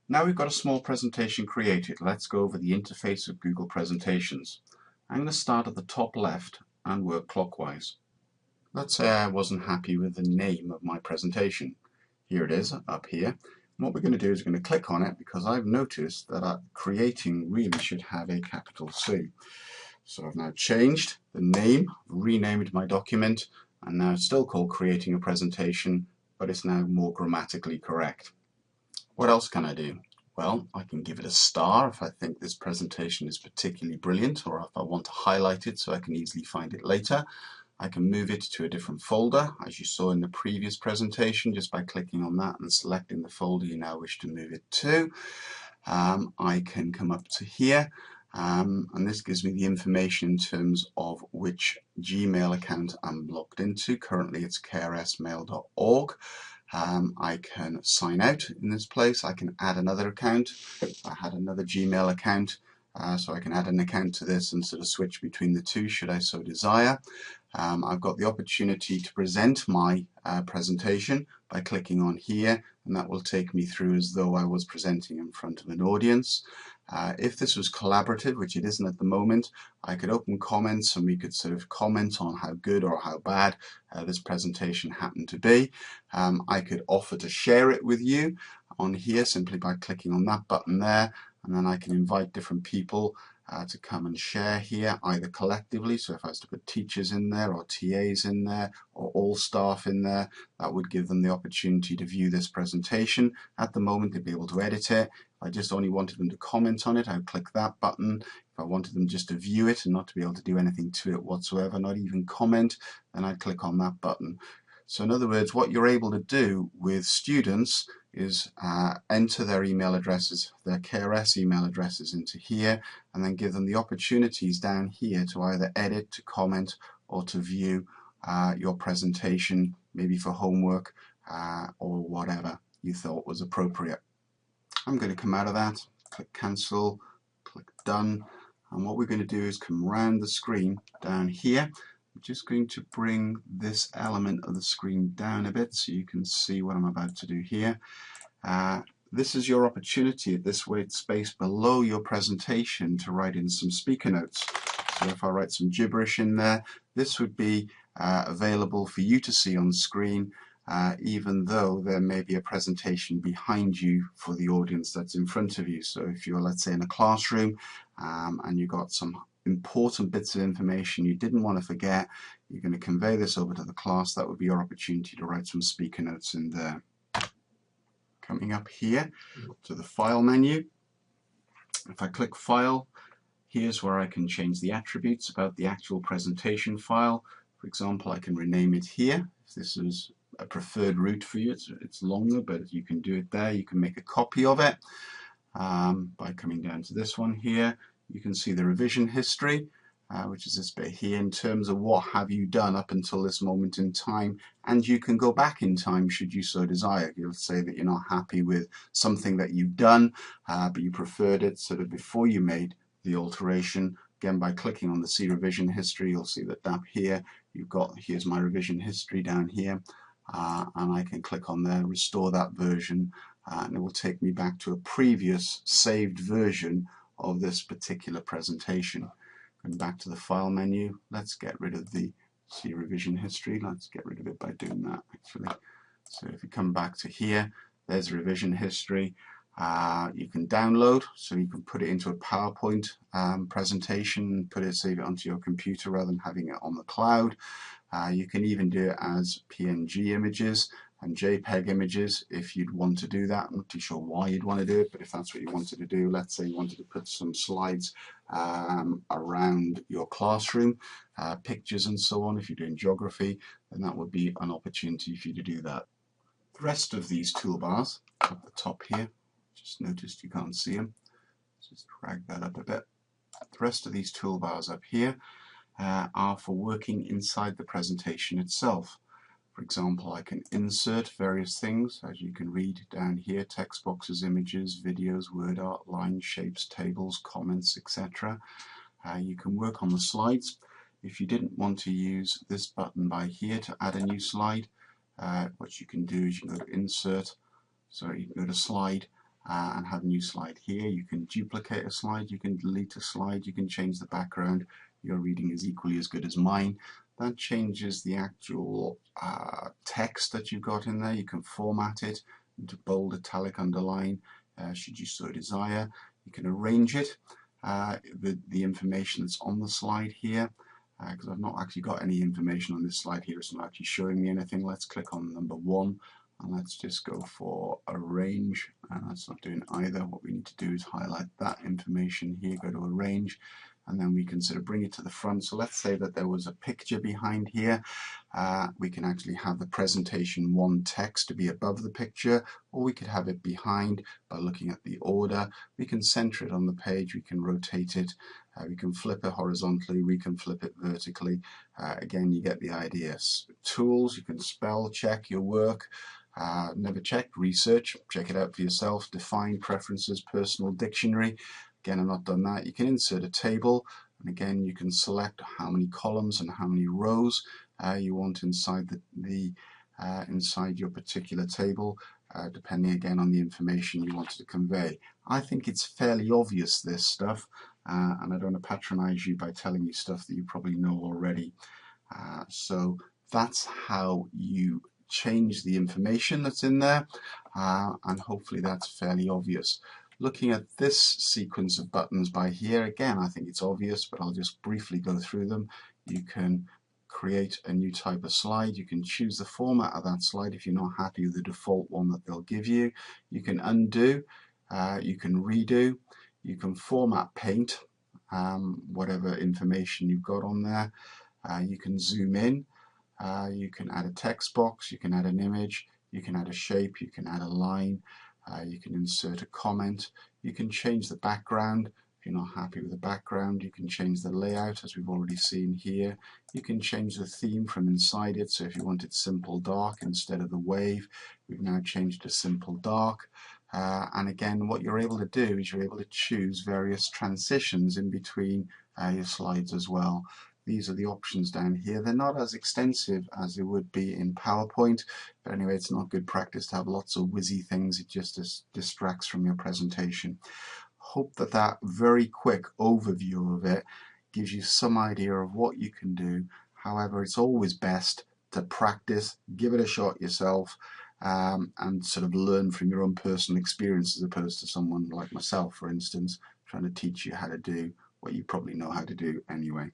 Now we've got a small presentation created. Let's go over the interface of Google Presentations. I'm going to start at the top left and work clockwise. Let's say I wasn't happy with the name of my presentation. Here it is up here. And what we're going to do is we're going to click on it because I've noticed that creating really should have a capital C. So I've now changed the name, renamed my document, and now it's still called creating a presentation, but it's now more grammatically correct. What else can I do? Well, I can give it a star if I think this presentation is particularly brilliant, or if I want to highlight it so I can easily find it later. I can move it to a different folder, as you saw in the previous presentation, just by clicking on that and selecting the folder you now wish to move it to. I can come up to here, and this gives me the information in terms of which Gmail account I'm logged into. Currently it's krsmail.org. I can sign out in this place. I can add another account. I had another Gmail account, so I can add an account to this and sort of switch between the two should I so desire. I've got the opportunity to present my presentation by clicking on here, and that will take me through as though I was presenting in front of an audience. If this was collaborative, which it isn't at the moment, I could open comments and we could sort of comment on how good or how bad this presentation happened to be. I could offer to share it with you on here simply by clicking on that button there, and then I can invite different people to come and share here, either collectively, so if I was to put teachers in there or TAs in there or all staff in there, that would give them the opportunity to view this presentation. At the moment they'd be able to edit it. If I just only wanted them to comment on it, I'd click that button. If I wanted them just to view it and not to be able to do anything to it whatsoever, not even comment, then I'd click on that button. So in other words, what you're able to do with students is enter their email addresses, their KRS email addresses into here, and then give them the opportunities down here to either edit, to comment, or to view your presentation, maybe for homework or whatever you thought was appropriate. I'm going to come out of that, click cancel, click done, and what we're going to do is come around the screen down here. I'm just going to bring this element of the screen down a bit so you can see what I'm about to do here. This is your opportunity at this white space below your presentation to write in some speaker notes. So if I write some gibberish in there, this would be available for you to see on screen, even though there may be a presentation behind you for the audience that's in front of you. So if you're, let's say, in a classroom and you've got some important bits of information you didn't want to forget, you're going to convey this over to the class, that would be your opportunity to write some speaker notes in there. Coming up here to the File menu, if I click File, here's where I can change the attributes about the actual presentation file. For example, I can rename it here. If this is a preferred route for you, it's longer, but you can do it there. You can make a copy of it by coming down to this one here. You can see the revision history, which is this bit here, in terms of what have you done up until this moment in time, and you can go back in time should you so desire. You'll say that you're not happy with something that you've done, but you preferred it sort of before you made the alteration. Again, by clicking on the See Revision History, you'll see that up here you've got, here's my revision history down here, and I can click on there, restore that version, and it will take me back to a previous saved version of this particular presentation. Going back to the File menu, let's get rid of the See Revision History. Let's get rid of it by doing that, actually. So if you come back to here, there's revision history. You can download, so you can put it into a PowerPoint presentation, save it onto your computer rather than having it on the cloud. You can even do it as PNG images and JPEG images if you'd want to do that. I'm not too sure why you'd want to do it, but if that's what you wanted to do, let's say you wanted to put some slides around your classroom, pictures and so on, if you're doing geography, then that would be an opportunity for you to do that. The rest of these toolbars at the top here, just noticed you can't see them, just drag that up a bit. The rest of these toolbars up here are for working inside the presentation itself. For example, I can insert various things, as you can read down here: text boxes, images, videos, word art, lines, shapes, tables, comments, etc. You can work on the slides. If you didn't want to use this button by here to add a new slide, what you can do is you can go to Insert, so you can go to Slide, and have a new slide here. You can duplicate a slide, you can delete a slide, you can change the background. Your reading is equally as good as mine. That changes the actual text that you've got in there. You can format it into bold, italic, underline, should you so desire. You can arrange it, the information that's on the slide here, because I've not actually got any information on this slide here. It's not actually showing me anything. Let's click on number 1 and let's just go for arrange, and that's not doing either. What we need to do is highlight that information here, go to arrange, and then we can sort of bring it to the front. So let's say that there was a picture behind here. We can actually have the presentation 1 text to be above the picture, or we could have it behind by looking at the order. We can center it on the page, we can rotate it, we can flip it horizontally, we can flip it vertically. Again, you get the idea. Tools, you can spell check your work. Never checked, research, check it out for yourself. Define, preferences, personal dictionary. Again, I've not done that. You can insert a table, and again you can select how many columns and how many rows you want inside inside your particular table, depending again on the information you wanted to convey. I think it's fairly obvious, this stuff, and I don't want to patronize you by telling you stuff that you probably know already. So that's how you change the information that's in there, and hopefully that's fairly obvious. Looking at this sequence of buttons by here, again I think it's obvious, but I'll just briefly go through them. You can create a new type of slide, you can choose the format of that slide if you're not happy with the default one that they'll give you. You can undo, you can redo, you can format paint, whatever information you've got on there. You can zoom in, you can add a text box, you can add an image, you can add a shape, you can add a line, you can insert a comment, you can change the background. If you're not happy with the background, you can change the layout, as we've already seen here. You can change the theme from inside it, so if you wanted simple dark instead of the wave, we've now changed to simple dark. And again, what you're able to do is you're able to choose various transitions in between your slides as well. These are the options down here. They're not as extensive as they would be in PowerPoint, but anyway, it's not good practice to have lots of whizzy things. It just distracts from your presentation. Hope that that very quick overview of it gives you some idea of what you can do. However, it's always best to practice, give it a shot yourself, and sort of learn from your own personal experience, as opposed to someone like myself, for instance, trying to teach you how to do what you probably know how to do anyway.